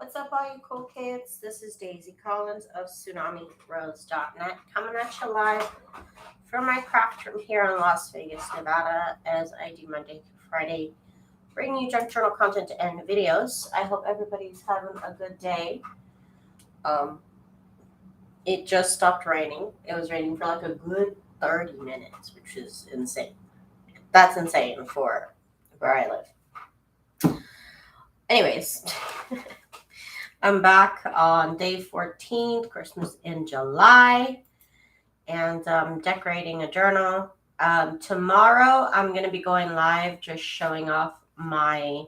What's up, all you cool kids? This is Daisy Collins of TsunamiRose.net coming at you live from my craft room here in Las Vegas, Nevada, as I do Monday through Friday, bringing you junk journal content and videos. I hope everybody's having a good day. Um, it just stopped raining. It was raining for like a good 30 minutes, which is insane. That's insane for where I live. Anyways. I'm back on day 14th, Christmas in July, and decorating a journal. Tomorrow, I'm going to be going live just showing off my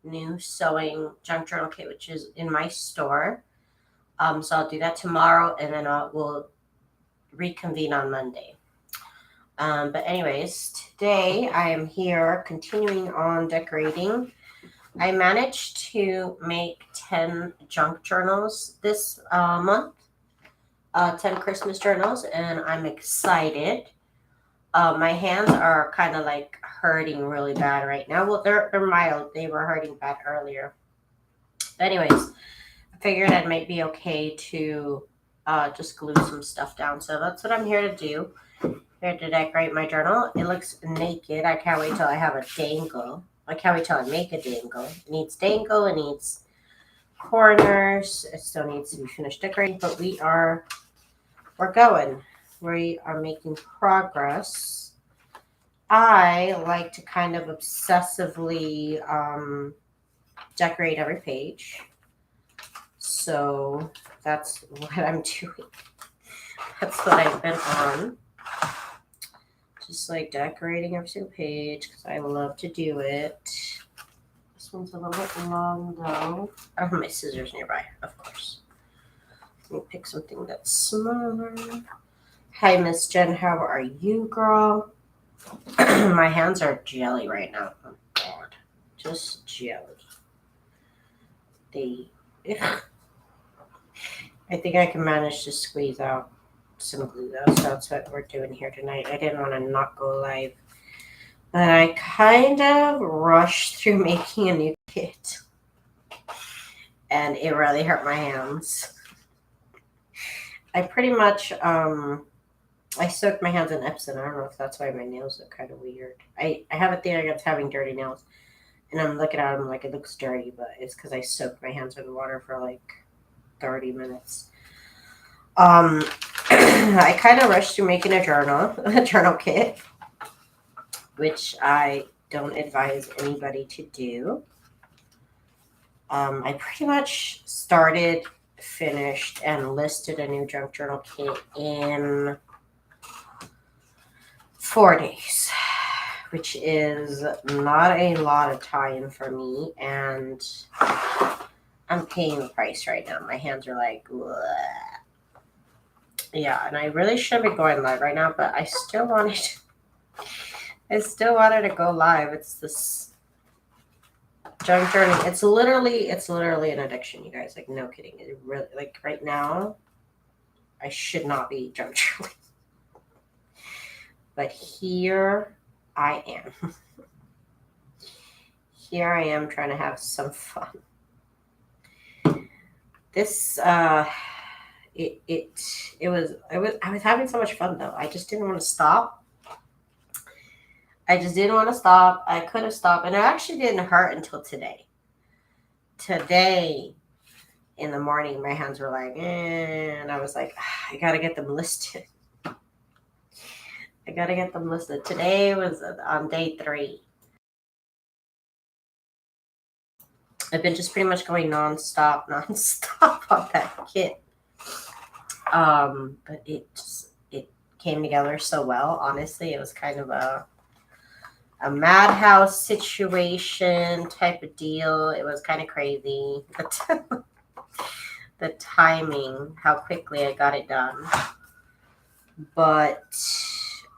new sewing junk journal kit, which is in my store. So I'll do that tomorrow, and then we'll reconvene on Monday. But anyways, today I am here continuing on decorating. I managed to make 10 junk journals this month, 10 Christmas journals, and I'm excited. My hands are kind of like hurting really bad right now. Well, they're mild. They were hurting bad earlier. But anyways, I figured it might be okay to just glue some stuff down. So that's what I'm here to do. Here to decorate my journal. It looks naked. I can't wait till I have a dangle. I can't wait till I make a dangle. It needs dangle, it needs corners, it still needs to be finished decorating, but we're going. We are making progress. I like to kind of obsessively decorate every page. So that's what I'm doing. That's what I've been on. Just like decorating every single page because I love to do it. This one's a little bit long though. I don't have my scissors nearby, of course. Let me pick something that's smaller. Hi, Miss Jen. How are you, girl? My hands are jelly right now. Oh, God. Just jelly. I think I can manage to squeeze out some glue though, so that's what we're doing here tonight. I didn't want to not go live, but I kind of rushed through making a new kit, and it really hurt my hands. I pretty much I soaked my hands in Epsom. I don't know if that's why my nails look kind of weird. I have a thing against having dirty nails, and I'm looking at them like it looks dirty, but it's because I soaked my hands in water for like 30 minutes. I kind of rushed through making a journal kit, which I don't advise anybody to do. I pretty much started, finished, and listed a new junk journal kit in 4 days, which is not a lot of time for me, and I'm paying the price right now. My hands are like, bleh. Yeah, and I really should be going live right now, but I still wanted to go live. It's this junk journey. It's literally an addiction, you guys. Like, no kidding. It really, like, right now, I should not be junk journaling. But here I am. Here I am trying to have some fun. This I was having so much fun though. I just didn't want to stop. I could have stopped, and it actually didn't hurt until today. Today in the morning, my hands were like, and I was like, I gotta get them listed. Today was on day 3. I've been just pretty much going nonstop on that kit. But it came together so well. Honestly, it was kind of a madhouse situation type of deal. It was kind of crazy. The timing, how quickly I got it done. But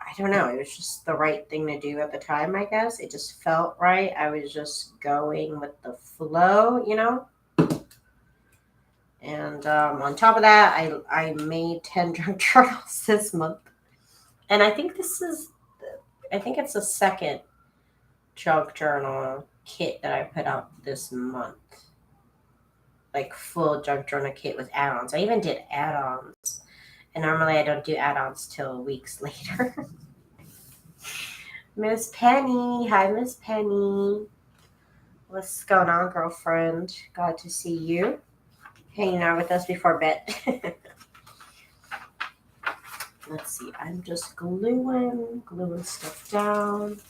I don't know. It was just the right thing to do at the time, I guess. It just felt right. I was just going with the flow, you know? And on top of that, I made 10 junk journals this month. And I think it's the second junk journal kit that I put out this month. like full junk journal kit with add-ons. I even did add-ons. And normally I don't do add-ons till weeks later. Miss Penny. Hi, Miss Penny. What's going on, girlfriend? Glad to see you. Hanging out with us before bed. Let's see. I'm just gluing stuff down.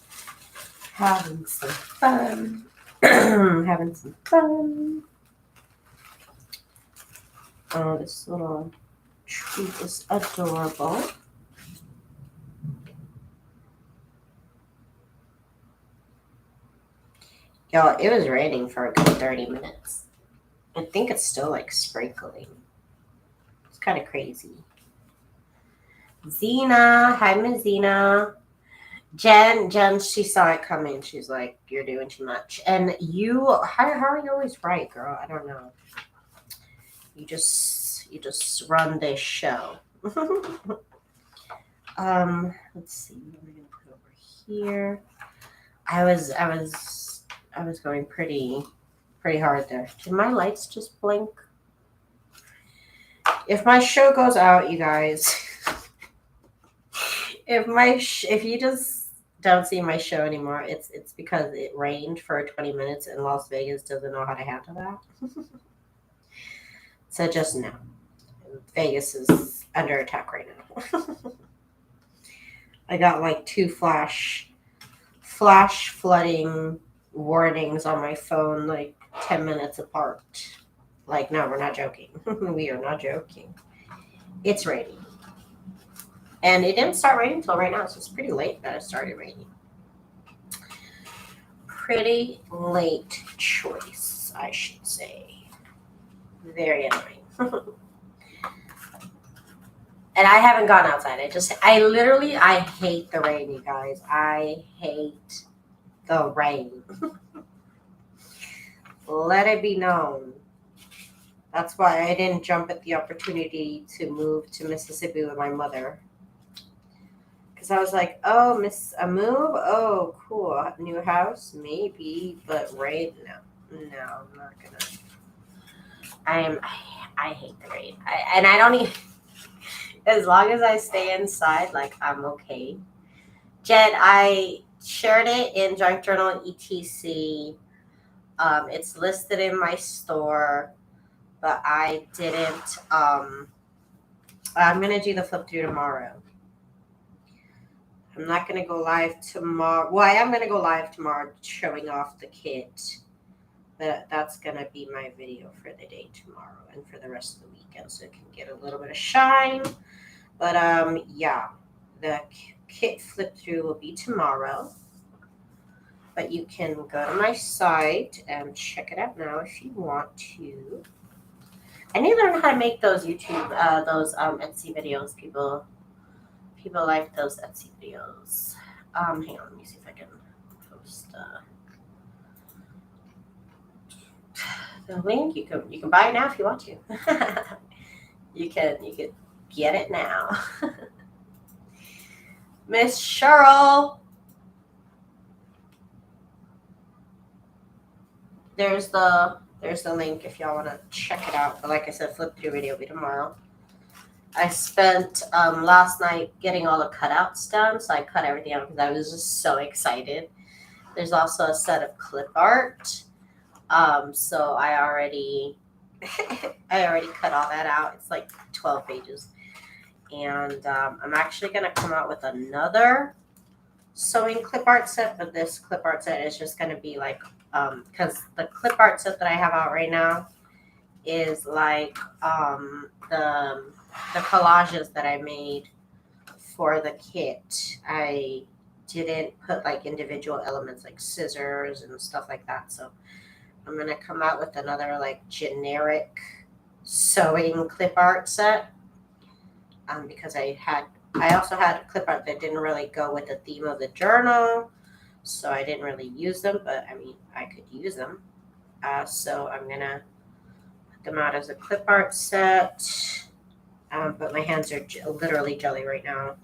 Having some fun. Having some fun. Oh, this little treat is adorable. Y'all, it was raining for a good 30 minutes. I think it's still like sprinkling. It's kind of crazy. Zena. Hi, Miss Zena. Jen, she saw it coming. She's like, you're doing too much. And you, how are you always right, girl? I don't know. You just run this show. Let's see. What am I gonna put over here? I was going pretty hard there. Did my lights just blink? If my show goes out, you guys, if you just don't see my show anymore, it's because it rained for 20 minutes and Las Vegas doesn't know how to handle that. So just know, Vegas is under attack right now. I got like 2 flash flooding warnings on my phone, like 10 minutes apart. Like, no, we're not joking. We are not joking. It's raining. And it didn't start raining until right now, so it's pretty late that it started raining. Pretty late choice, I should say. Very annoying. And I haven't gone outside. I hate the rain, you guys. I hate the rain. Let it be known. That's why I didn't jump at the opportunity to move to Mississippi with my mother. Because I was like, oh, a move? Oh, cool. New house? Maybe. But rain? No, I'm not going to. I hate the rain. And I don't even, as long as I stay inside, like, I'm okay. Jen, I shared it in Junk Journal ETC. It's listed in my store. But I didn't, I'm going to do the flip through tomorrow. I'm not going to go live tomorrow. Well, I am going to go live tomorrow showing off the kit. But that's going to be my video for the day tomorrow and for the rest of the weekend. So it can get a little bit of shine. But, yeah, the kit flip through will be tomorrow. But you can go to my site and check it out now if you want to. I need to learn how to make those YouTube, Etsy videos. People like those Etsy videos. Hang on, let me see if I can post the link. You can buy it now if you want to. you can get it now. Miss Cheryl. There's the link if y'all want to check it out. But like I said, flip through video will be tomorrow. I spent last night getting all the cutouts done, so I cut everything out because I was just so excited. There's also a set of clip art. So I already cut all that out. It's like 12 pages. And I'm actually going to come out with another sewing clip art set, but this clip art set is just going to be like, because the clip art set that I have out right now is like the collages that I made for the kit. I didn't put like individual elements like scissors and stuff like that. So I'm going to come out with another like generic sewing clip art set because I also had a clip art that didn't really go with the theme of the journal. So I didn't really use them, but I mean, I could use them. So I'm going to put them out as a clip art set. But my hands are literally jelly right now.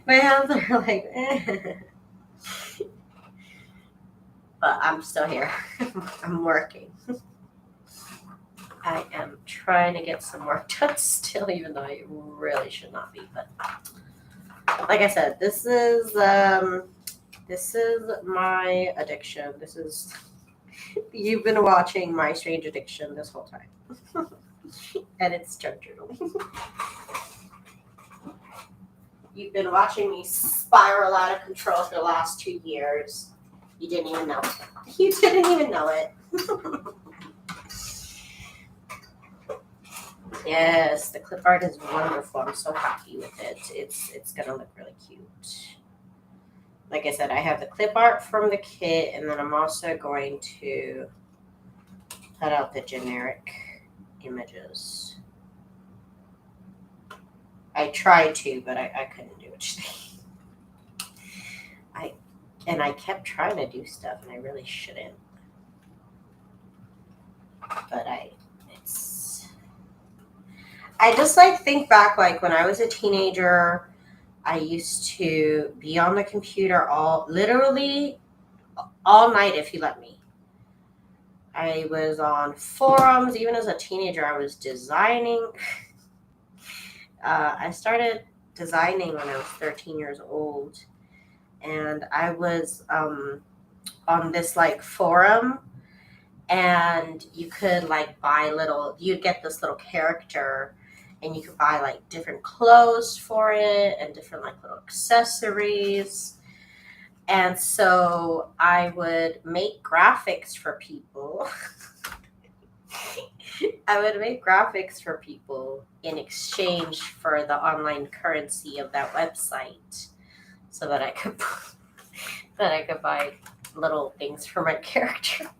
My hands are like, But I'm still here. I'm working. I am trying to get some work done still, even though I really should not be. But like I said, this is my addiction. This is you've been watching my strange addiction this whole time, and it's junk journaling. You've been watching me spiral out of control for the last 2 years. You didn't even know. You didn't even know it. Yes, the clip art is wonderful. I'm so happy with it. It's gonna look really cute. Like I said, I have the clip art from the kit, and then I'm also going to cut out the generic images. I tried to, but I couldn't do it today. I kept trying to do stuff, and I really shouldn't. But I just like think back, like when I was a teenager, I used to be on the computer literally all night if you let me. I was on forums. Even as a teenager, I was designing. I started designing when I was 13 years old, and I was on this like forum, and you could like you'd get this little character, and you could buy like different clothes for it and different like little accessories. And so I would make graphics for people. I would make graphics for people in exchange for the online currency of that website, so that I could buy little things for my character.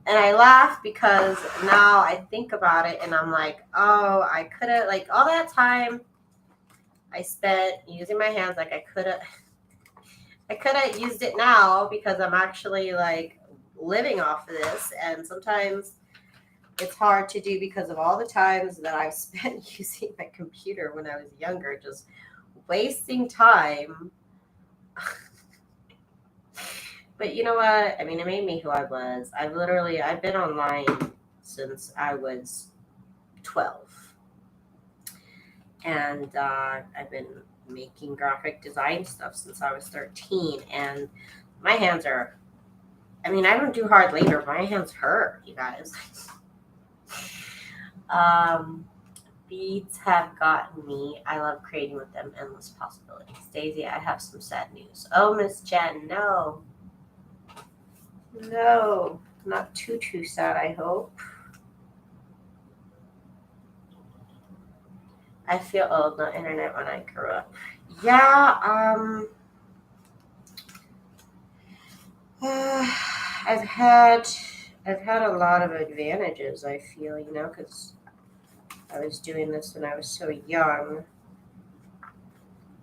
And I laugh because now I think about it and I'm like, oh, I could have, like, all that time I spent using my hands, like I could have used it now, because I'm actually like living off of this. And sometimes it's hard to do because of all the times that I've spent using my computer when I was younger, just wasting time. But you know what? I mean, it made me who I was. I've been online since I was 12. And I've been making graphic design stuff since I was 13. And my hands are, I mean, I don't do hard labor. My hands hurt, you guys. Beads have gotten me. I love creating with them. Endless possibilities. Daisy, I have some sad news. Oh, Miss Jen, no. No, not too sad, I hope. I feel old, no internet when I grew up. Yeah, I've had a lot of advantages, I feel, because I was doing this when I was so young.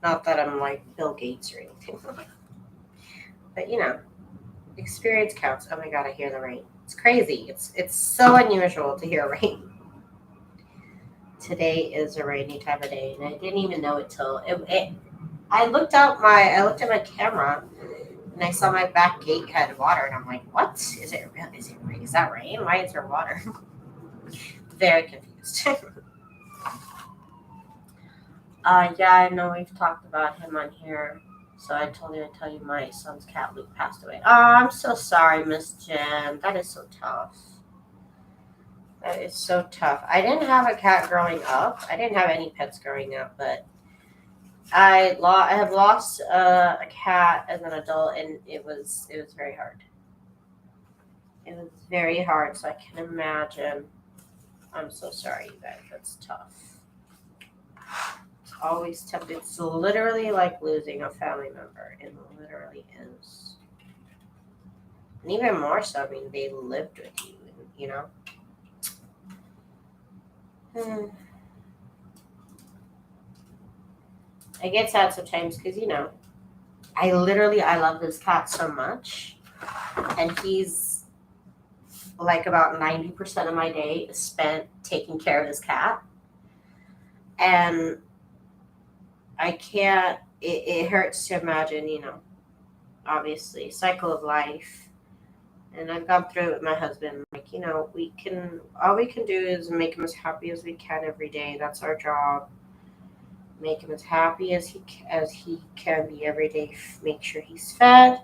Not that I'm like Bill Gates or anything. But, experience counts. Oh my God, I hear the rain. It's crazy. It's so unusual to hear rain. Today is a rainy time of day, and I didn't even know it till I looked at my camera, and I saw my back gate had water, and I'm like, what? Is it real? Is that rain? Why is there water? Very confused. Yeah, I know we've talked about him on here. So I told you to tell you my son's cat Luke passed away. Oh, I'm so sorry, Miss Jen. That is so tough. That is so tough. I didn't have a cat growing up. I didn't have any pets growing up, but I have lost a cat as an adult, and it was very hard. It was very hard, so I can imagine. I'm so sorry, you guys. That's tough. Always tough. It's literally like losing a family member. It literally is. And even more so, I mean, they lived with you, I get sad sometimes because, I love this cat so much. And he's like about 90% of my day is spent taking care of this cat. And I can't, it hurts to imagine, obviously, cycle of life. And I've gone through it with my husband, like like, all we can do is make him as happy as we can every day. That's our job. Make him as happy as he can be every day. Make sure he's fed,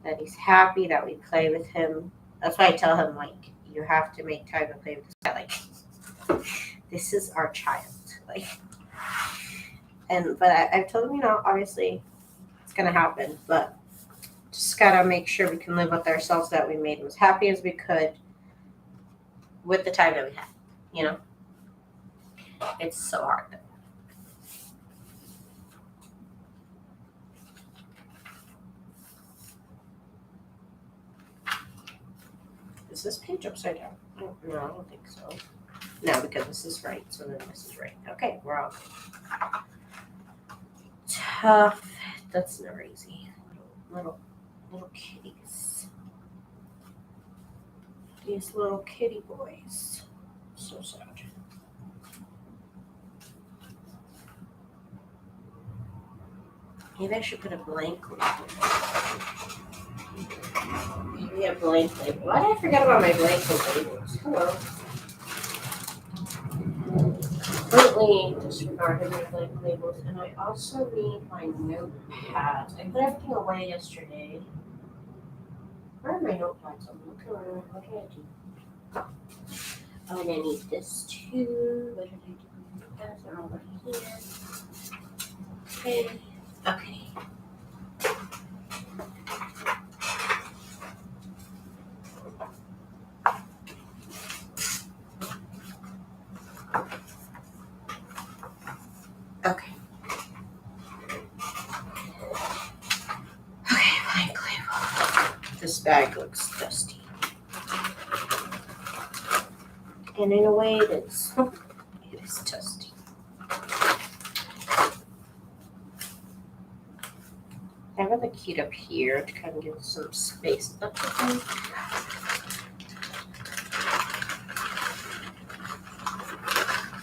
that he's happy, that we play with him. That's why I tell him, like, you have to make time to play with this guy. Like, this is our child. Like, but I've told him, obviously it's gonna happen, but just gotta make sure we can live with ourselves, that we made him as happy as we could with the time that we had. It's so hard. Is this page upside down? No, I don't think so. No, because this is right, so then this is right. Okay, we're all tough. That's never easy. Little kitties. These little kitty boys. So sad. Maybe I should put a blank label. Maybe a blank label. Why did I forget about my blank labels? Hello. Completely disregarded my blank labels, and I also need my notepads. I put everything away yesterday. Where are my notepads? I'm looking around. What did I do? Oh, and I need this too. What did I do? Notepads are over here. Okay. Okay. Okay. Okay, blank label. This bag looks dusty. And in a way, it is. It is dusty. I have the key up here to kind of give some space.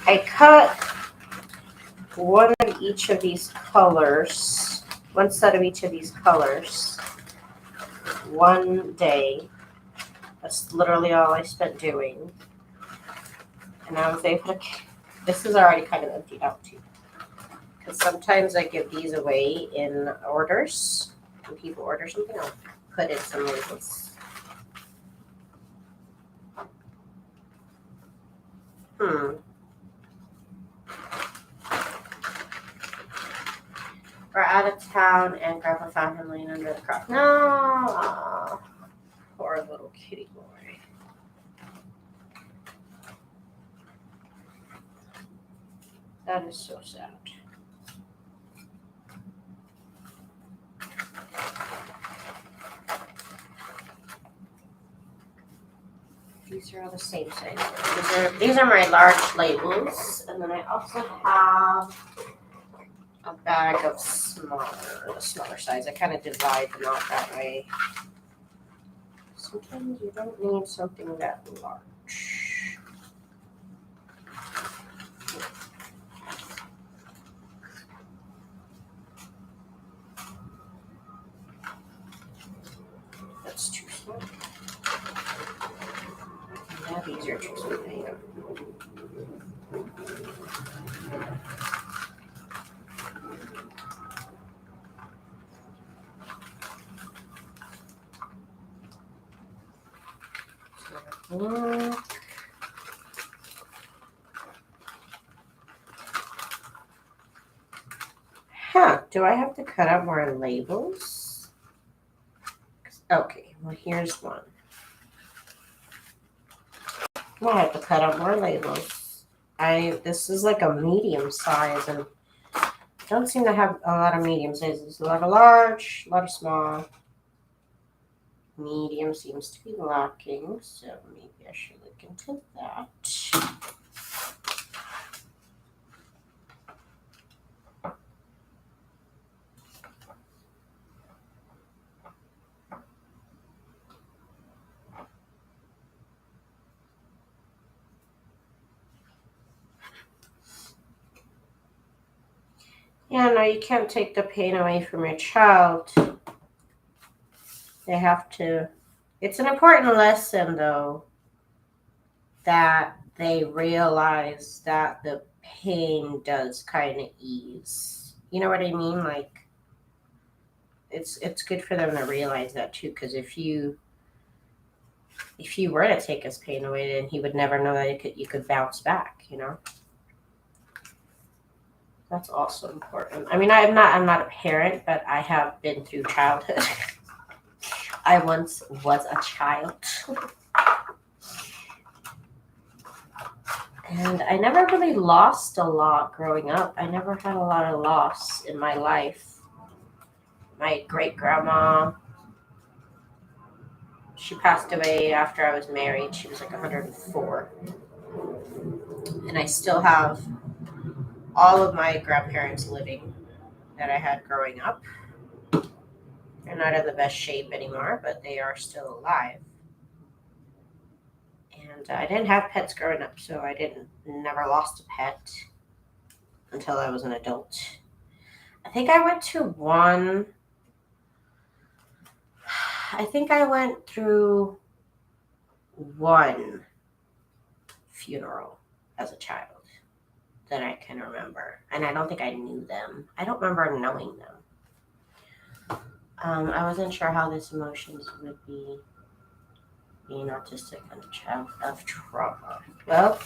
I cut one of each of these colors, one set of each of these colors, one day. That's literally all I spent doing. And I was able to, this is already kind of emptied out too. Because sometimes I give these away in orders. When people order something, I'll put in some labels. We're out of town and Grandpa found him laying under the crop. No! Poor little kitty boy. That is so sad. These are all the same size. These are my large labels, and then I also have a bag of the smaller size. I kind of divide them out that way. Sometimes you don't need something that large. That's too small. Now these are too small. Do I have to cut out more labels? Okay, well here's one. I have to cut out more labels. This is like a medium size, and I don't seem to have a lot of medium sizes. A lot of large, a lot of small. Medium seems to be lacking, so maybe I should look into that. Yeah, no, you can't take the pain away from your child. They have to. It's an important lesson, though. that they realize that the pain does kind of ease. You know what I mean? Like, it's good for them to realize that too, because if you were to take his pain away, then he would never know that you could bounce back, you know? That's also important. I mean, I'm not a parent, but I have been through childhood. I once was a child. And I never really lost a lot growing up. I never had a lot of loss in my life. My great-grandma, she passed away after I was married. She was like 104. And I still have all of my grandparents living that I had growing up. They're not in the best shape anymore, but they are still alive. And I didn't have pets growing up, so I never lost a pet until I was an adult. I think I went through one funeral as a child that I can remember. And I don't think I knew them. I don't remember knowing them. I wasn't sure how this emotions would be being autistic and a child of trauma. Well,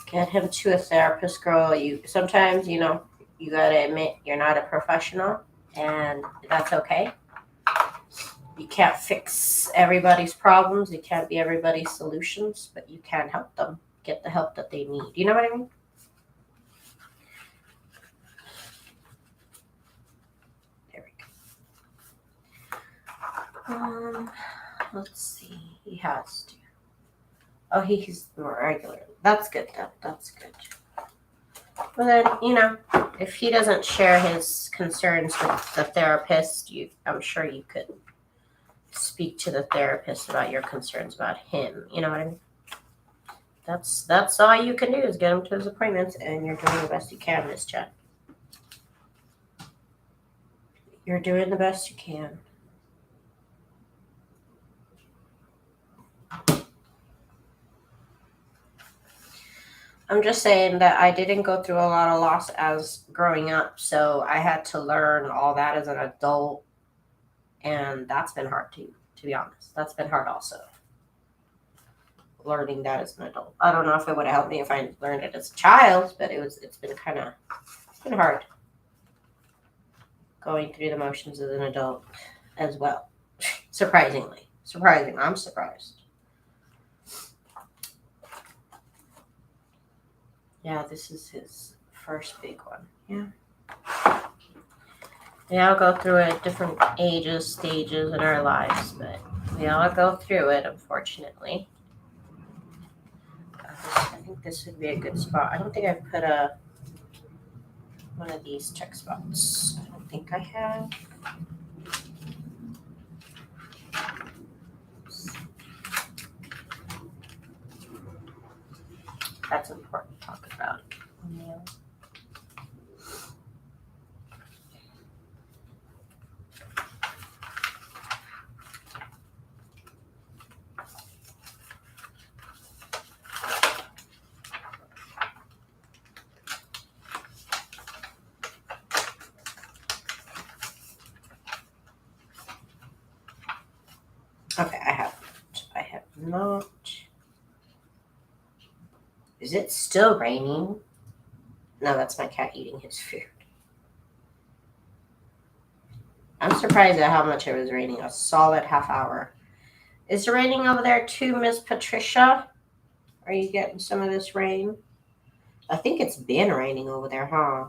get him to a therapist, girl. Sometimes, you gotta admit you're not a professional, and that's okay. You can't fix everybody's problems. You can't be everybody's solutions, but you can help them get the help that they need. You know what I mean? There we go. Let's see. He has to. Oh, he's more regular. That's good, then. That's good. Well, then, if he doesn't share his concerns with the therapist, I'm sure you could speak to the therapist about your concerns about him. You know what I mean? That's all you can do is get him to his appointments, and you're doing the best you can, Miss Jen. You're doing the best you can. I'm just saying that I didn't go through a lot of loss as growing up, so I had to learn all that as an adult, and that's been hard too, to be honest. That's been hard also, learning that as an adult. I don't know if it would have helped me if I learned it as a child, but it's been hard going through the motions as an adult as well. Surprising. I'm surprised. Yeah, this is his first big one. Yeah. We all go through it at different stages in our lives, but we all go through it, unfortunately. I think this would be a good spot. I don't think I've put one of these check spots. I don't think I have. That's important to talk about. Yeah. Okay, I have not. Is it still raining? No, that's my cat eating his food. I'm surprised at how much it was raining. A solid half hour. Is it raining over there too, Miss Patricia? Are you getting some of this rain? I think it's been raining over there, huh?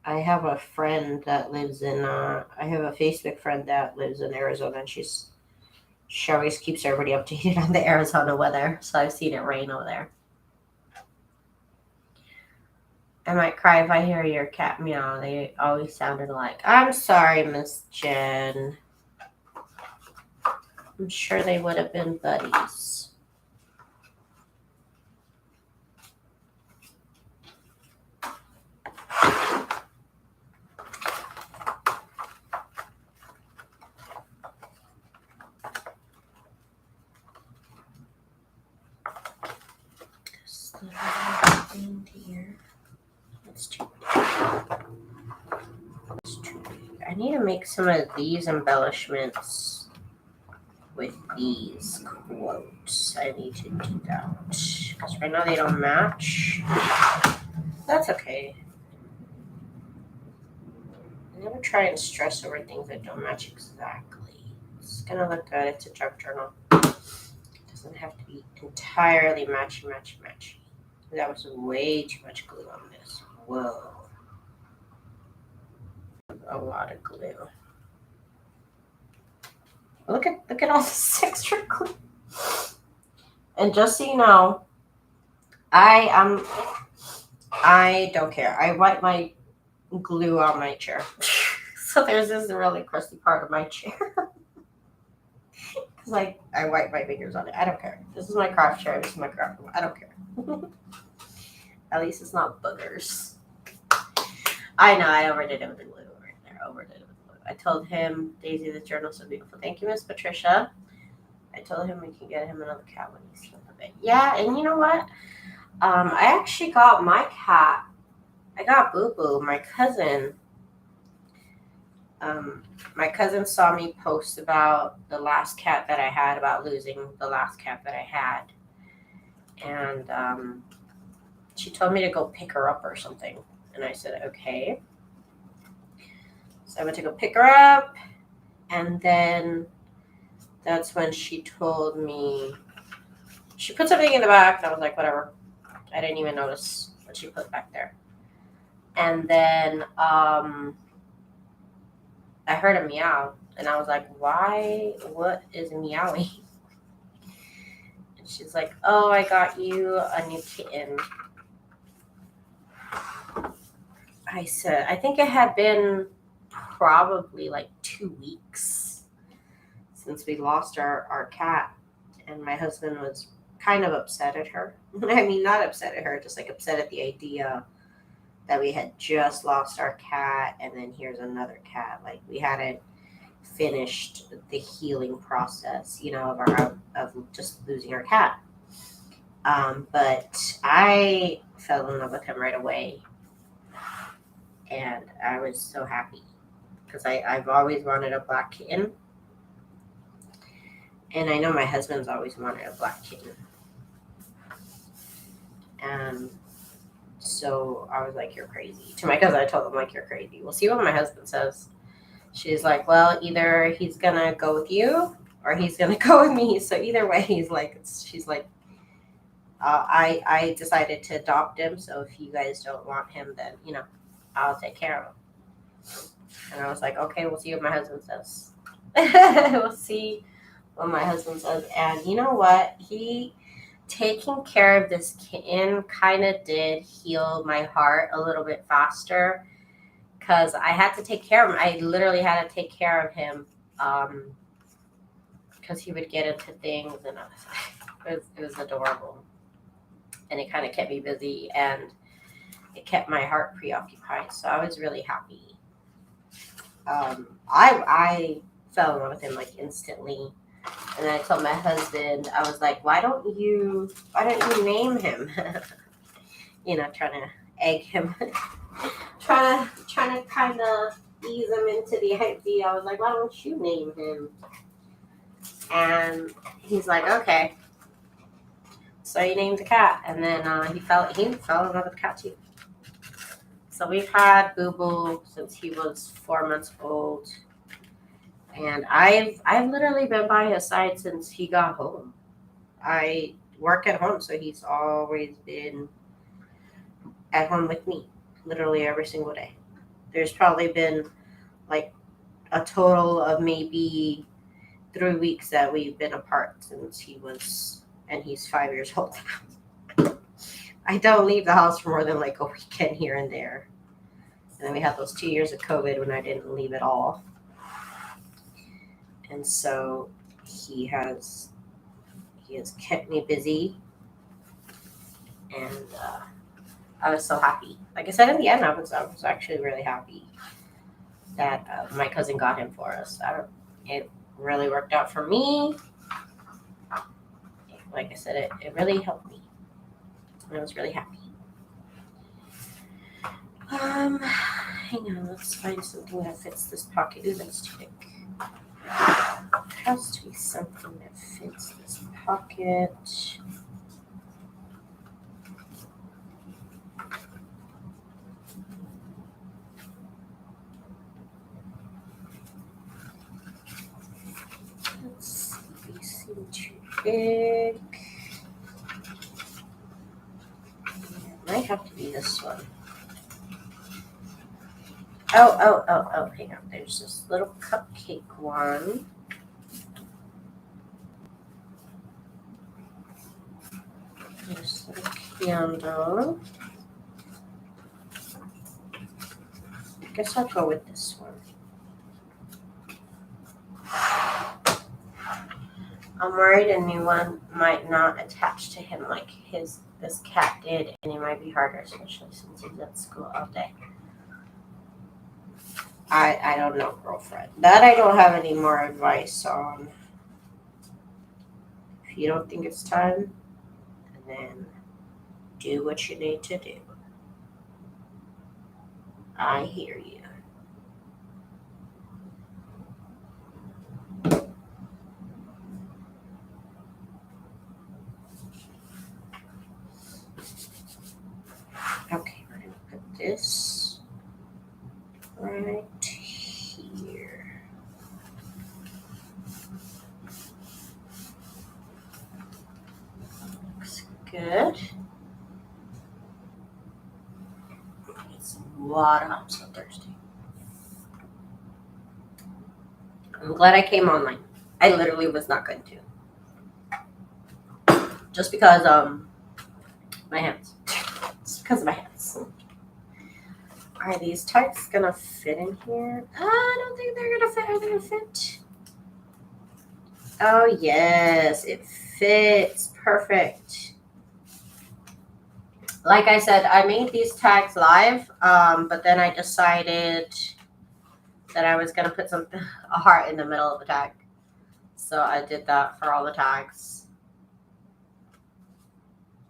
I have a friend that lives in, I have a Facebook friend that lives in Arizona, and she always keeps everybody updated on the Arizona weather, so I've seen it rain over there. I might cry if I hear your cat meow. They always sounded alike. I'm sorry, Miss Jen. I'm sure they would have been buddies. I need to make some of these embellishments with these quotes. I need to do that because right now they don't match. That's okay. I never try and stress over things that don't match exactly. It's gonna look good. It's a junk journal. It doesn't have to be entirely matchy. That was way too much glue on this. Whoa. A lot of glue. Look at all this extra glue. And just so you know, I don't care. I wipe my glue on my chair. So there's this really crusty part of my chair. Because I wipe my fingers on it. I don't care. This is my craft chair. This is my craft room. I don't care. At least it's not boogers. I know, I overdid it with the glue right there. I told him, Daisy, the journal's so beautiful. Thank you, Miss Patricia. I told him we can get him another cat when he's a bit. Yeah, and you know what? I actually got my cat. I got Boo Boo, my cousin. My cousin saw me post about the last cat that I had, about losing the last cat that I had. And she told me to go pick her up or something. And I said, okay. So I went to go pick her up. And then that's when she told me, she put something in the back. And I was like, whatever. I didn't even notice what she put back there. And then I heard a meow. And I was like, why? What is meowing? And she's like, oh, I got you a new kitten. I said, I think it had been probably like 2 weeks since we lost our cat. And my husband was kind of upset at her. I mean, not upset at her, just like upset at the idea that we had just lost our cat and then here's another cat. Like we hadn't finished the healing process, of just losing our cat. But I fell in love with him right away. And I was so happy because I've always wanted a black kitten. And I know my husband's always wanted a black kitten. And so I was like, you're crazy. To my cousin, I told him, like, you're crazy. We'll see what my husband says. She's like, well, either he's going to go with you or he's going to go with me. So either way, she's like, I decided to adopt him. So if you guys don't want him, then, I'll take care of him. And I was like, okay, we'll see what my husband says. We'll see what my husband says. And you know what? Taking care of this kitten kind of did heal my heart a little bit faster because I had to take care of him. I literally had to take care of him because he would get into things, and it was adorable. And it kind of kept me busy, and it kept my heart preoccupied. So I was really happy. I fell in love with him like instantly. And then I told my husband, I was like, why don't you name him? Trying to egg him. trying to kind of ease him into the idea. I was like, why don't you name him? And he's like, okay. So he named the cat. And then he fell in love with the cat too. So we've had Boo Boo since he was 4 months old. And I've literally been by his side since he got home. I work at home, so he's always been at home with me, literally every single day. There's probably been like a total of maybe 3 weeks that we've been apart since and he's 5 years old now. I don't leave the house for more than like a weekend here and there. And then we had those 2 years of COVID when I didn't leave at all. And so he has kept me busy, and I was so happy. Like I said, in the end, I was actually really happy that my cousin got him for us. It really worked out for me. Like I said, it really helped me. I was really happy. Hang on, let's find something that fits this pocket. Ooh, that's too big. There has to be something that fits this pocket. Let's see, these seem too big. It might have to be this one. Oh, hang on. There's this little cupcake one. There's a candle. I guess I'll go with this one. I'm worried a new one might not attach to him like this cat did, and it might be harder, especially since he's at school all day. I don't know, girlfriend. That I don't have any more advice on. If you don't think it's time, then do what you need to do. I hear you. Okay, we're going to put this right here. Looks good. Get some water. I'm so thirsty. I'm glad I came online. I literally was not going to. Just because my hands. Just because of my hands. Are these tights gonna fit in here? I don't think they're gonna fit. Are they gonna fit? Oh yes, it fits perfect. Like I said, I made these tags live, but then I decided that I was gonna put a heart in the middle of the tag. So I did that for all the tags.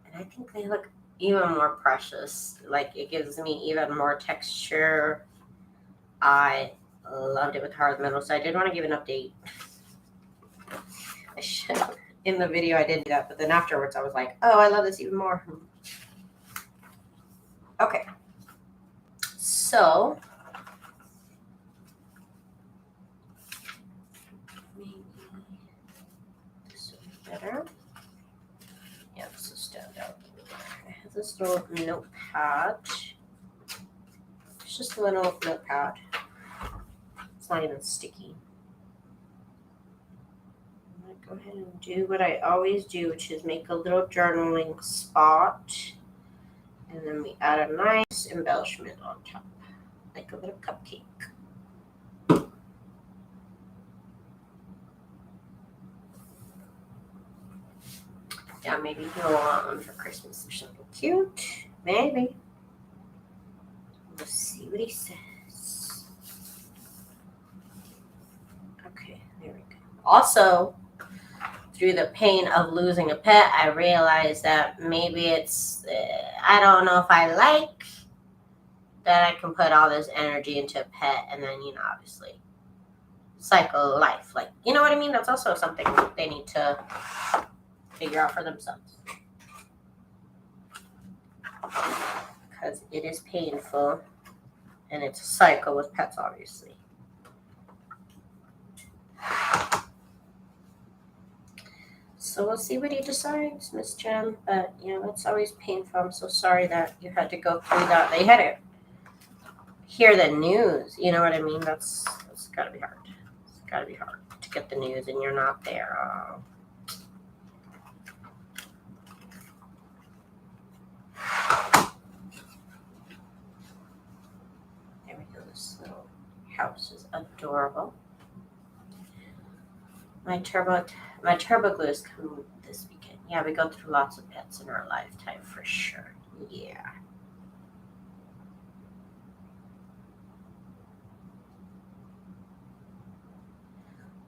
And I think they look even more precious. Like it gives me even more texture. I loved it with hard metal, so I did want to give an update. I should have. In the video I did that, but then afterwards I was like, oh, I love this even more. Okay, so maybe this would be better. Yeah, this will stand out. I have this little notepad. It's just a little notepad. It's not even sticky. I'm gonna go ahead and do what I always do, which is make a little journaling spot. And then we add a nice embellishment on top, like a little cupcake. Yeah, maybe he'll want one for Christmas or something cute. Maybe. We'll see what he says. Okay, there we go. Also, through the pain of losing a pet, I realized that maybe it's, I don't know if I like that I can put all this energy into a pet and then, obviously cycle life. Like, you know what I mean? That's also something they need to figure out for themselves. Because it is painful and it's a cycle with pets, obviously. So we'll see what he decides, Miss Jen. But, that's always painful. I'm so sorry that you had to go through that. They had to hear the news. You know what I mean? That's got to be hard. It's got to be hard to get the news and you're not there. There we go. This little house is adorable. My turbo glue is coming this weekend. Yeah, we go through lots of pets in our lifetime for sure. Yeah.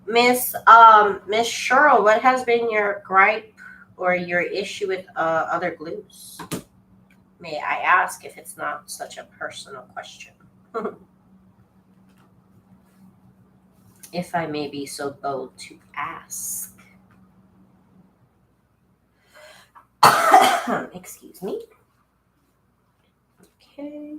Miss Cheryl, what has been your gripe or your issue with other glues? May I ask if it's not such a personal question? If I may be so bold to ask. Excuse me. Okay.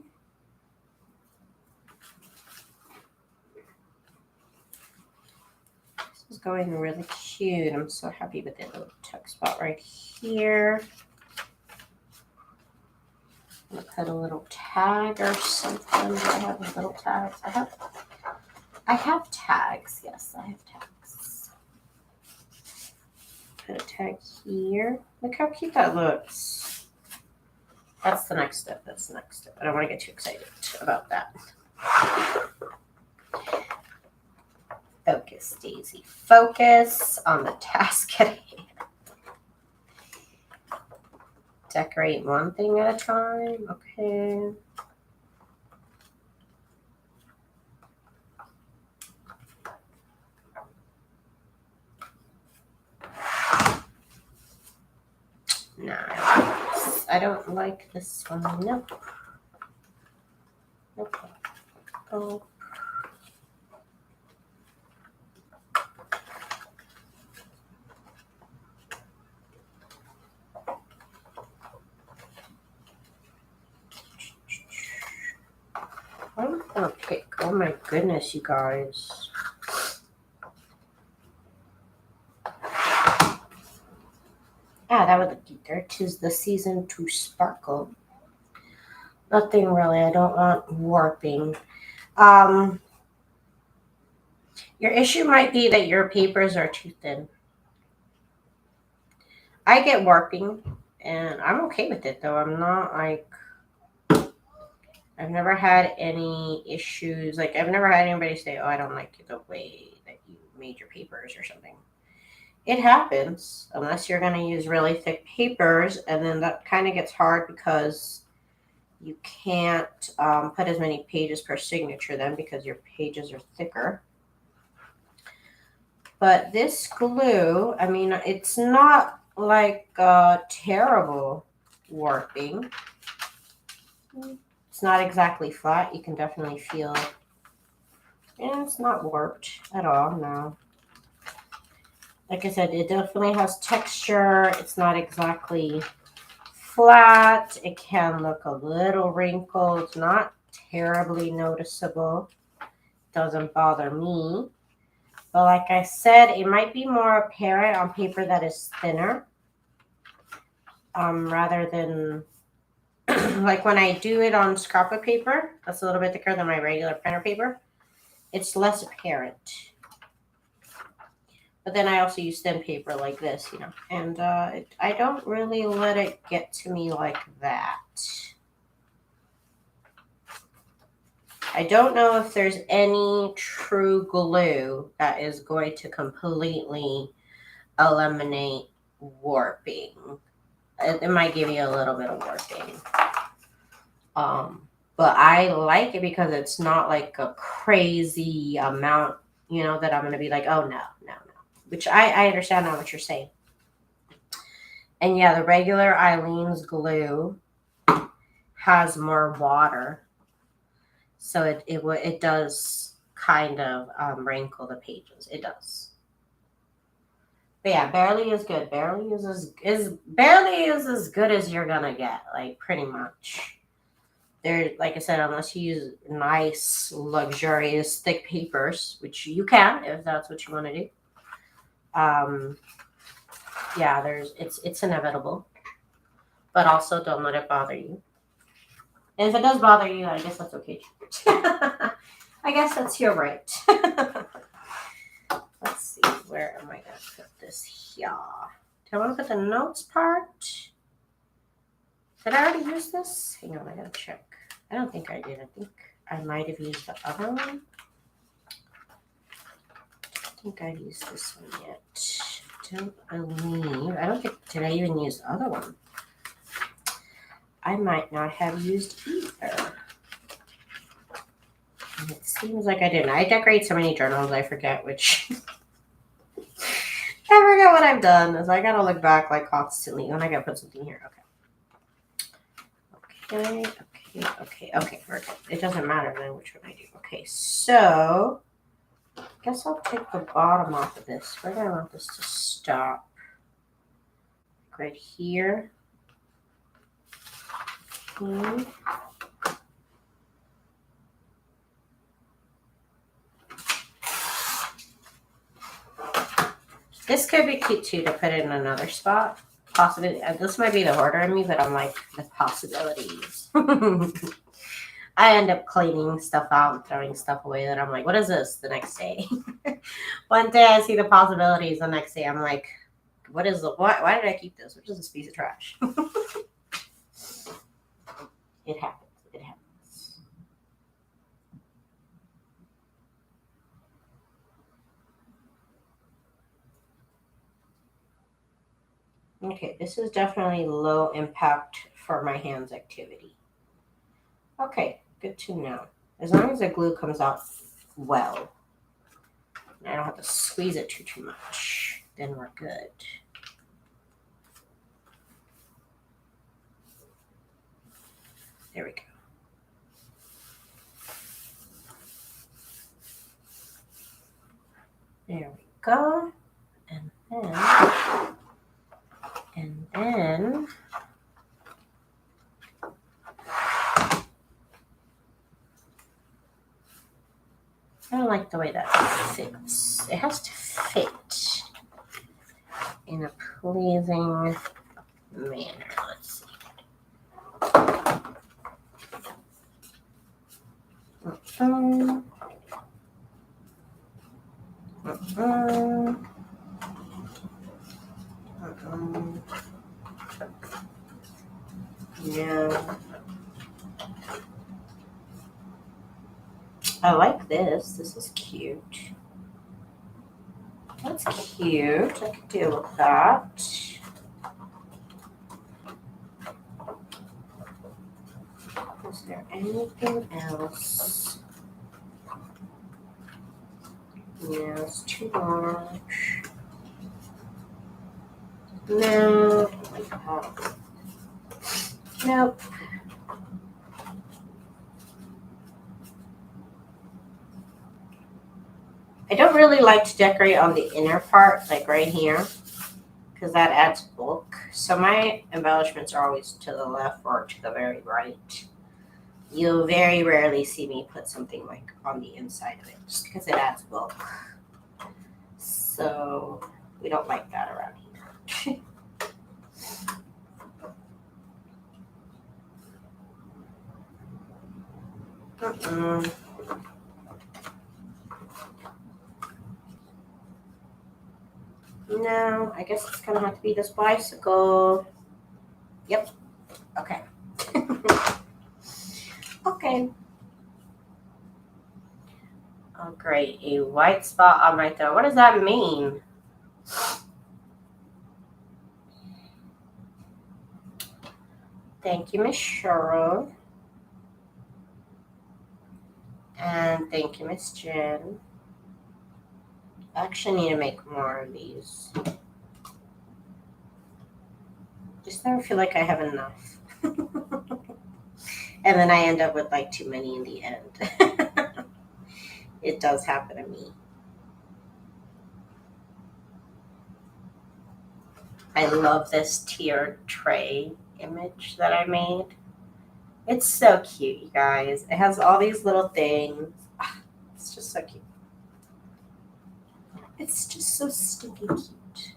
This is going really cute. I'm so happy with that little tuck spot right here. I'm gonna put a little tag or something. Do I have little tags? I have tags. Yes, I have tags. Put a tag here. Look how cute that looks. That's the next step. That's the next step. I don't want to get too excited about that. Focus, Daisy. Focus on the task at hand. Decorate one thing at a time. Okay. No, I don't like this one. Nope. Nope. Oh. I'm gonna pick. Oh my goodness, you guys. Ah, that would look cute there. 'Tis the season to sparkle. Nothing really. I don't want warping. Your issue might be that your papers are too thin. I get warping, and I'm okay with it though. I'm not like. I've never had any issues. Like, I've never had anybody say, oh, I don't like the way that you made your papers or something. It happens, unless you're going to use really thick papers, and then that kind of gets hard because you can't put as many pages per signature then because your pages are thicker. But this glue, I mean, it's not like terrible warping. It's not exactly flat. You can definitely feel, and it's not warped at all, no. Like I said, it definitely has texture. It's not exactly flat. It can look a little wrinkled. It's not terribly noticeable. Doesn't bother me. But like I said, it might be more apparent on paper that is thinner. Rather than like when I do it on scrapbook paper, that's a little bit thicker than my regular printer paper. It's less apparent. But then I also use thin paper like this, you know. And I don't really let it get to me like that. I don't know if there's any true glue that is going to completely eliminate warping. It might give you a little bit of warping. But I like it because it's not like a crazy amount, you know, that I'm going to be like, oh, no. Which I understand now what you're saying. And yeah, the regular Eileen's glue has more water. So it does kind of wrinkle the pages. It does. But yeah, barely is good. Barely is as good as you're gonna get, like pretty much. There, like I said, unless you use nice, luxurious, thick papers, which you can if that's what you want to do. Yeah, it's inevitable, but also don't let it bother you. And if it does bother you, I guess that's okay. I guess that's your right. Let's see, where am I gonna put this here? Do I want to put the notes part? Did I already use this? Hang on, I gotta check. I don't think I did. I think I might have used the other one. I don't think I've used this one yet. Don't believe. I don't think, did I even use the other one? I might not have used either. And it seems like I didn't. I decorate so many journals, I forget which. I forget what I've done. So I gotta look back like constantly. And I gotta put something here. Okay, we're good. It doesn't matter then which one I do. Okay, so I guess I'll take the bottom off of this. Where do I want this to stop? Right here. This could be cute too to put it in another spot. Possibly, this might be the hoarder in me, but I'm like, the possibilities. I end up cleaning stuff out and throwing stuff away that I'm like, what is this the next day? One day I see the possibilities, the next day I'm like, what is the, why did I keep this? Which is this piece of trash? It happens. It happens. Okay, this is definitely low impact for my hands activity. Okay, good to know. As long as the glue comes out well, and I don't have to squeeze it too much, then we're good. There we go. There we go. And then I don't like the way that fits. It has to fit in a pleasing manner. Let's see. Yeah. I like this. This is cute. That's cute. I can deal with that. Is there anything else? No, it's too much. No. Nope. I don't really like to decorate on the inner part, like right here, because that adds bulk. So my embellishments are always to the left or to the very right. You'll very rarely see me put something like on the inside of it, just because it adds bulk. So we don't like that around here. No, I guess it's gonna have to be this bicycle. Yep. Okay. Okay. Oh, great. A white spot on my throat. What does that mean? Thank you, Miss Cheryl. And thank you, Miss Jen. I actually need to make more of these. Just never feel like I have enough. And then I end up with like too many in the end. It does happen to me. I love this tiered tray image that I made. It's so cute, you guys. It has all these little things. It's just so cute. It's just so stinking cute.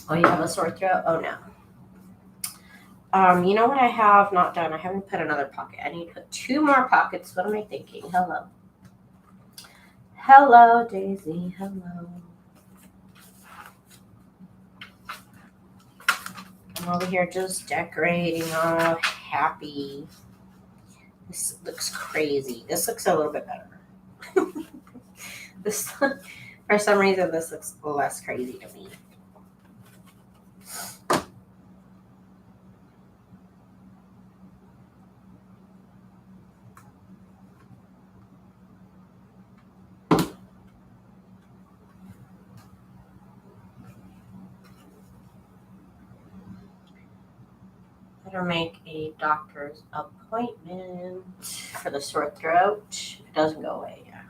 Oh, you have a sore throat? Oh, no. You know what I have not done? I haven't put another pocket. I need to put 2 more pockets. What am I thinking? Hello. Hello, Daisy. Hello. I'm over here just decorating, all happy. This looks crazy. This looks a little bit better. This, for some reason, this looks less crazy to me. better make a doctor's appointment for the sore throat. It doesn't go away yet.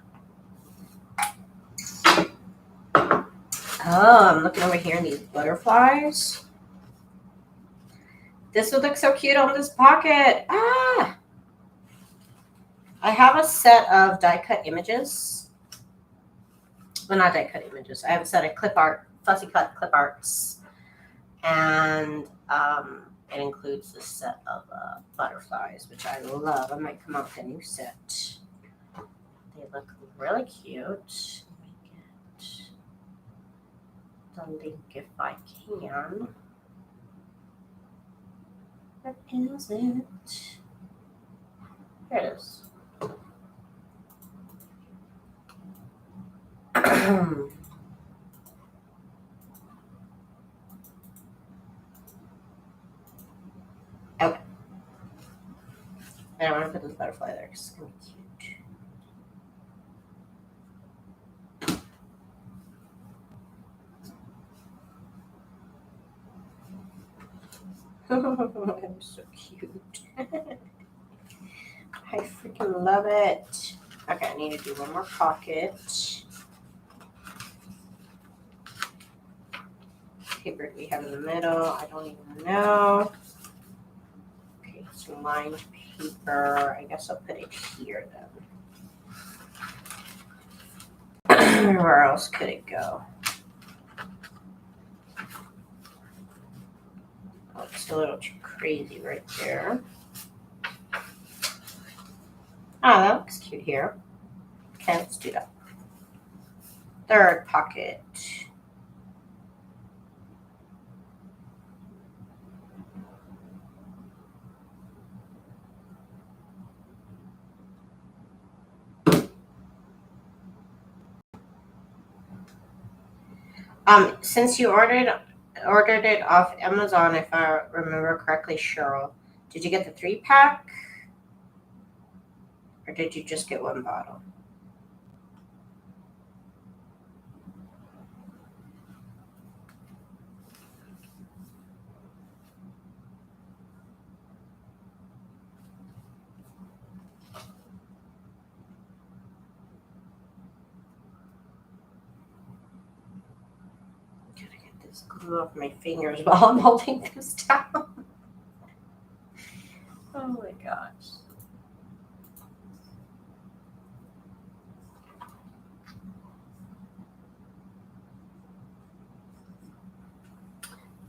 Oh, I'm looking over here in these butterflies. This would look so cute on this pocket. Ah! I have a set of die-cut images. Well, not die-cut images. I have a set of clip art, fussy cut clip arts. And it includes this set of butterflies, which I love. I might come out with a new set. They look really cute. Let me get the link if I can. Where is it? Here it is. Okay. And I want to put this butterfly there because it's going to be cute. I'm so cute. I freaking love it. Okay, I need to do one more pocket. Paper do we have in the middle? I don't even know. Okay, some lined paper. I guess I'll put it here then. Where else could it go? Oh, it's a little too crazy right there. Oh, that looks cute here. Okay, let's do that. Third pocket. Since you ordered it off Amazon, if I remember correctly, Cheryl, did you get the 3-pack? Or did you just get one bottle? Gotta get this glue off my fingers while I'm holding this down. Oh my gosh.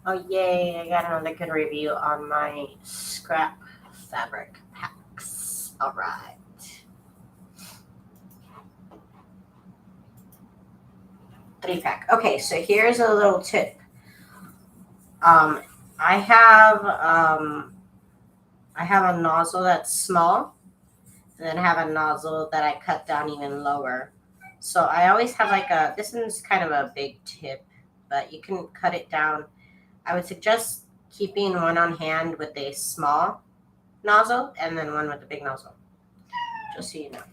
Oh, yay, I got another good review on my scrap fabric packs. All right. Three-pack. Okay, so here's a little tip. I have a nozzle that's small, and then I have a nozzle that I cut down even lower. So I always have this is kind of a big tip, but you can cut it down. I would suggest keeping one on hand with a small nozzle and then one with a big nozzle, just so you know.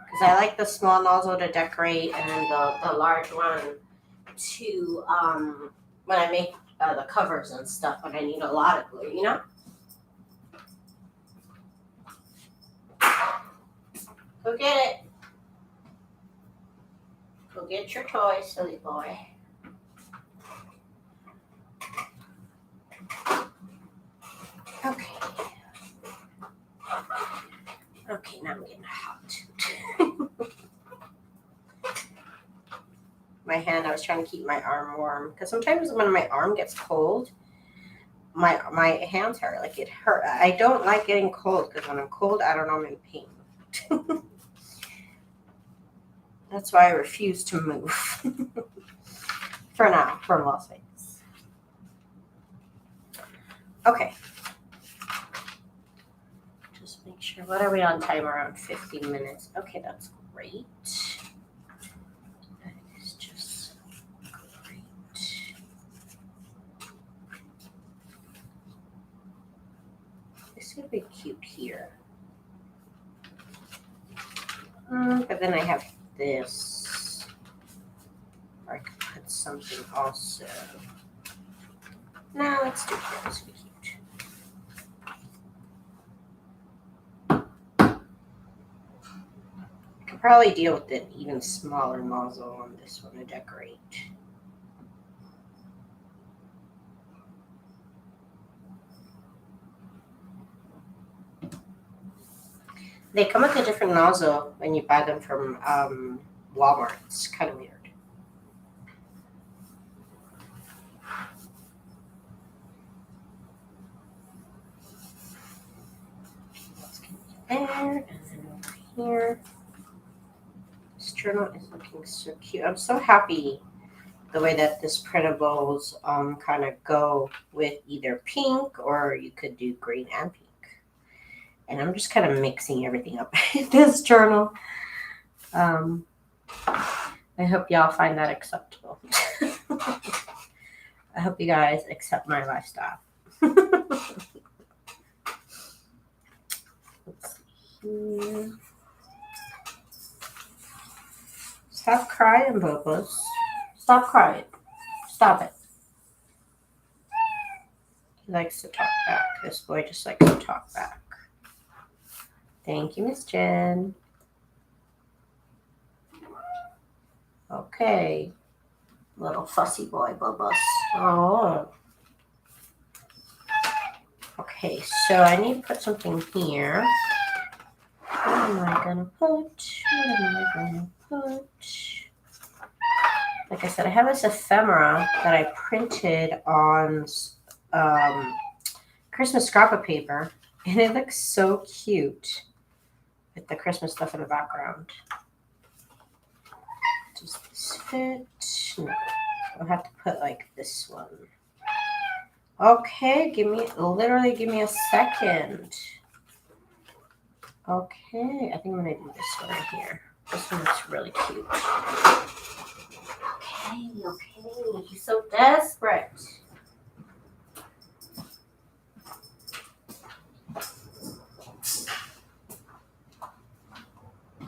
Because I like the small nozzle to decorate and the large one to when I make the covers and stuff when I need a lot of glue, you know? Go get it. Go get your toy, silly boy. Okay. Okay, now I'm getting hot. My hand, I was trying to keep my arm warm because sometimes when my arm gets cold, my hands hurt. Like it hurt. I don't like getting cold because when I'm cold, I don't know, I'm in pain. That's why I refuse to move for now from Las Vegas. Okay. Just make sure. What are we on time? Around 15 minutes. Okay, that's great. That is just great. This would be cute here. But then I have this. Or I could put something also. No, let's do here. This would be cute. I could probably deal with an even smaller nozzle on this one to decorate. They come with a different nozzle when you buy them from Walmart. It's kind of weird. Let's get there, and then over here. This journal is looking so cute. I'm so happy the way that this printables kind of go with either pink, or you could do green and pink. And I'm just kind of mixing everything up in this journal. I hope y'all find that acceptable. I hope you guys accept my lifestyle. Let's see here. Stop crying, Bubbles. Stop crying. Stop it. He likes to talk back. This boy just likes to talk back. Thank you, Miss Jen. Okay. Little fussy boy, Bubbles. Oh. Okay, so I need to put something here. What am I going to put? What am I going to put? Like I said, I have this ephemera that I printed on Christmas scrapbook paper. And it looks so cute with the Christmas stuff in the background. Does this fit? No. I'll have to put like this one. Okay, literally give me a second. Okay, I think I'm gonna do this one right here. This one looks really cute. Okay, he's so desperate.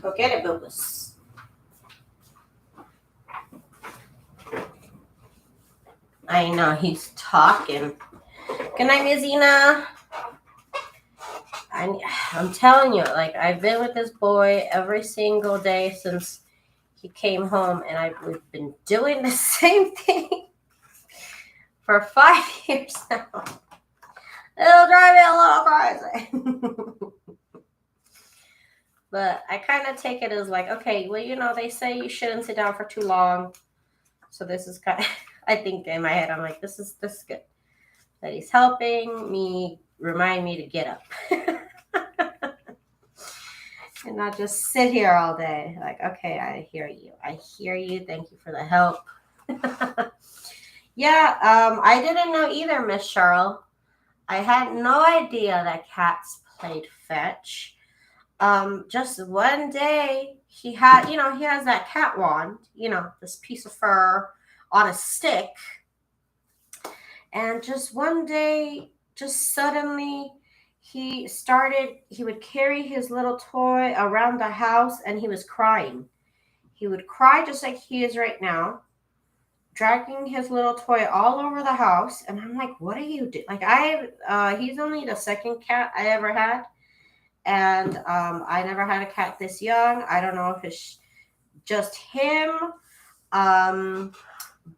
Go get it, Bubbles. I know, he's talking. Good night, Miss Ina. I'm telling you, like, I've been with this boy every single day since he came home, and we've been doing the same thing for 5 years now. It'll drive me a little crazy. But I kind of take it as like, okay, well, you know, they say you shouldn't sit down for too long. So this is kind of, I think in my head, I'm like, this is good. That he's helping me, remind me to get up. And not just sit here all day. Like, okay, I hear you. I hear you. Thank you for the help. Yeah, I didn't know either, Miss Cheryl. I had no idea that cats played fetch. Just one day he has that cat wand, this piece of fur on a stick. And just one day, just suddenly he would carry his little toy around the house, and he was crying. He would cry just like he is right now, dragging his little toy all over the house. And I'm like, what are you doing? Like, he's only the second cat I ever had. And I never had a cat this young. I don't know if it's just him.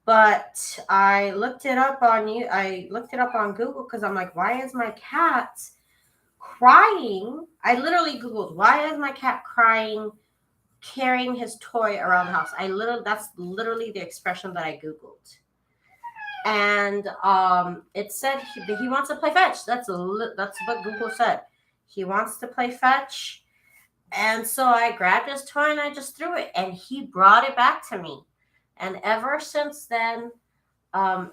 But I looked it up on Google, because I'm like, why is my cat crying? I literally Googled, why is my cat crying, carrying his toy around the house? That's literally the expression that I Googled. And it said he wants to play fetch. That's what Google said. He wants to play fetch. And so I grabbed his toy and I just threw it, and he brought it back to me. And ever since then,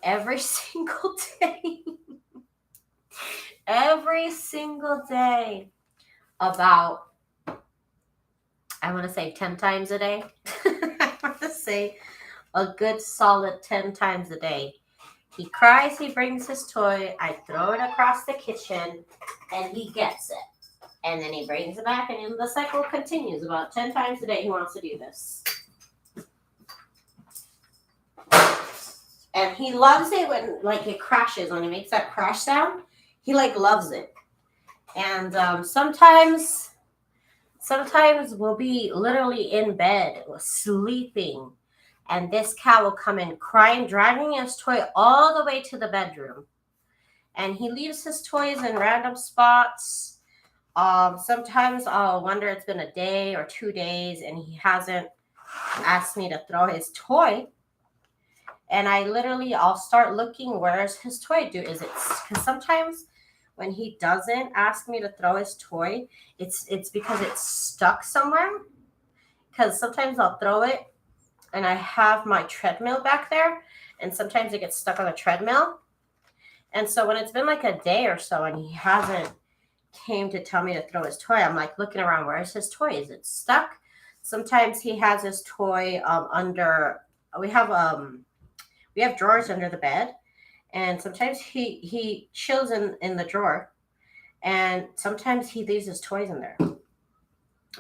every single day, about, I want to say 10 times a day. I want to say a good solid 10 times a day. He cries, he brings his toy, I throw it across the kitchen, and he gets it. And then he brings it back, and the cycle continues. About 10 times a day he wants to do this. And he loves it when like it crashes, when he makes that crash sound. He like loves it. And sometimes we'll be literally in bed sleeping, and this cat will come in crying, dragging his toy all the way to the bedroom. And he leaves his toys in random spots. Sometimes I'll wonder it's been a day or 2 days and he hasn't asked me to throw his toy. And I'll start looking, where's his toy? Is it, because sometimes when he doesn't ask me to throw his toy, it's because it's stuck somewhere. Because sometimes I'll throw it and I have my treadmill back there, and sometimes it gets stuck on the treadmill. And so when it's been like a day or so and he hasn't came to tell me to throw his toy, I'm like looking around, where's his toy? Is it stuck? Sometimes he has his toy under, we have drawers under the bed, and sometimes he chills in the drawer, and sometimes he leaves his toys in there.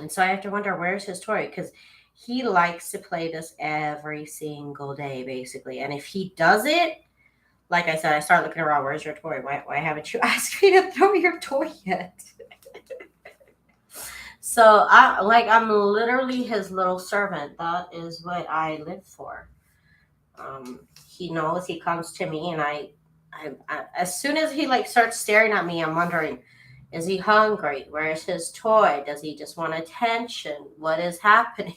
And so I have to wonder, where's his toy? Because he likes to play this every single day, basically. And if he does it, like I said, I start looking around, where's your toy? Why haven't you asked me to throw your toy yet? So I'm literally his little servant. That is what I live for. He knows, he comes to me, and I as soon as he like starts staring at me, I'm wondering, is he hungry? Where's his toy? Does he just want attention? What is happening?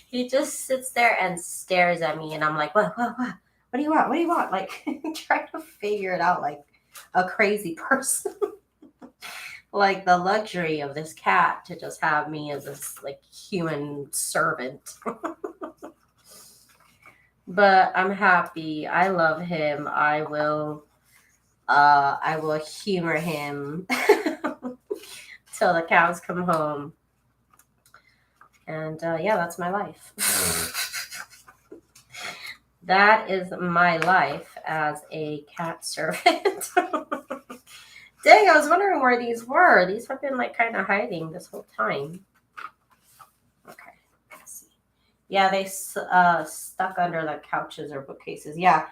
He just sits there and stares at me, and I'm like, what do you want? What do you want? Like trying to figure it out like a crazy person. Like the luxury of this cat to just have me as this like human servant. But I'm happy. I love him. I will humor him till the cows come home. And yeah, that's my life. That is my life as a cat servant. Dang, I was wondering where these were. These have been like kind of hiding this whole time. Okay, let's see. Yeah, they stuck under the couches or bookcases. Yeah.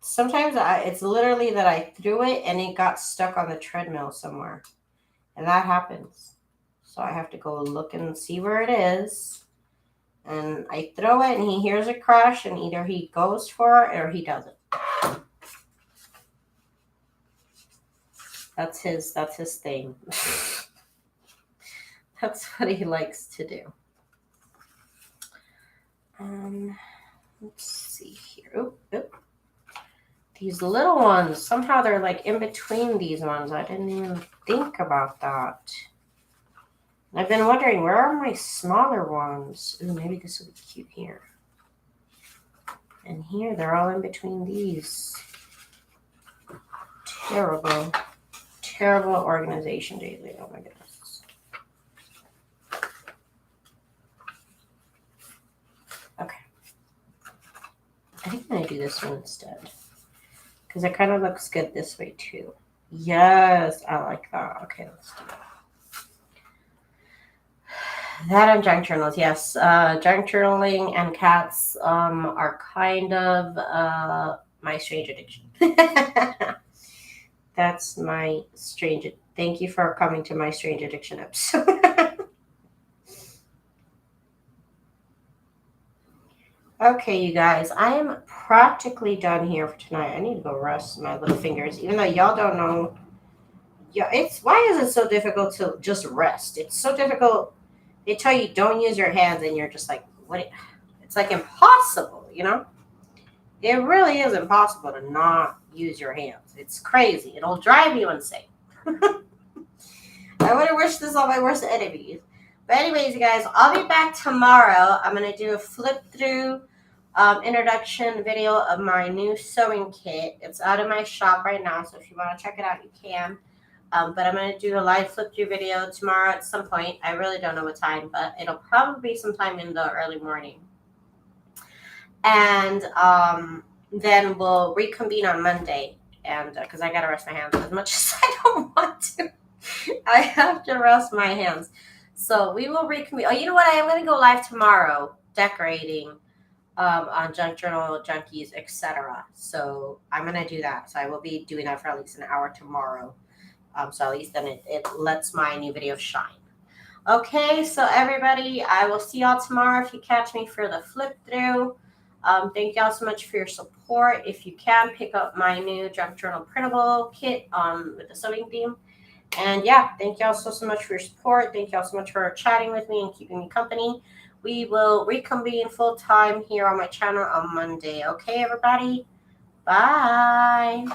Sometimes it's literally that I threw it and it got stuck on the treadmill somewhere. And that happens. So I have to go look and see where it is. And I throw it and he hears a crash, and either he goes for it or he doesn't. That's his thing. That's what he likes to do. Let's see here. Oop. These little ones, somehow they're like in between these ones. I didn't even think about that. I've been wondering, where are my smaller ones? Ooh, maybe this will be cute here. And here, they're all in between these. Terrible organization, Daisy. Oh my goodness. Okay. I think I'm going to do this one instead, because it kind of looks good this way too. Yes, I like that. Okay, let's do that. That and junk journals, yes. Junk journaling and cats are kind of my strange addiction. That's my strange. Thank you for coming to my strange addiction episode. Okay, you guys, I am practically done here for tonight. I need to go rest my little fingers, even though y'all don't know. Yeah, why is it so difficult to just rest? It's so difficult. They tell you don't use your hands, and you're just like, what? It's like impossible, you know? It really is impossible to not use your hands. It's crazy. It'll drive you insane. I would have wished this on my worst enemies. But anyways, you guys, I'll be back tomorrow. I'm going to do a flip through introduction video of my new sewing kit. It's out of my shop right now, so if you want to check it out, you can. But I'm going to do a live flip through video tomorrow at some point. I really don't know what time, but it'll probably be sometime in the early morning. And then we'll reconvene on Monday. And because I got to rest my hands as much as I don't want to. I have to rest my hands. So we will reconvene. Oh, you know what? I am going to go live tomorrow decorating on Junk Journal Junkies, etc. So I'm gonna do that. So I will be doing that for at least an hour tomorrow. So at least then it lets my new video shine. Okay, so everybody, I will see y'all tomorrow if you catch me for the flip through. Thank y'all so much for your support. If you can, pick up my new Junk Journal printable kit with the sewing theme. And yeah, thank y'all so much for your support. Thank y'all so much for chatting with me and keeping me company. We will reconvene full time here on my channel on Monday. Okay, everybody? Bye.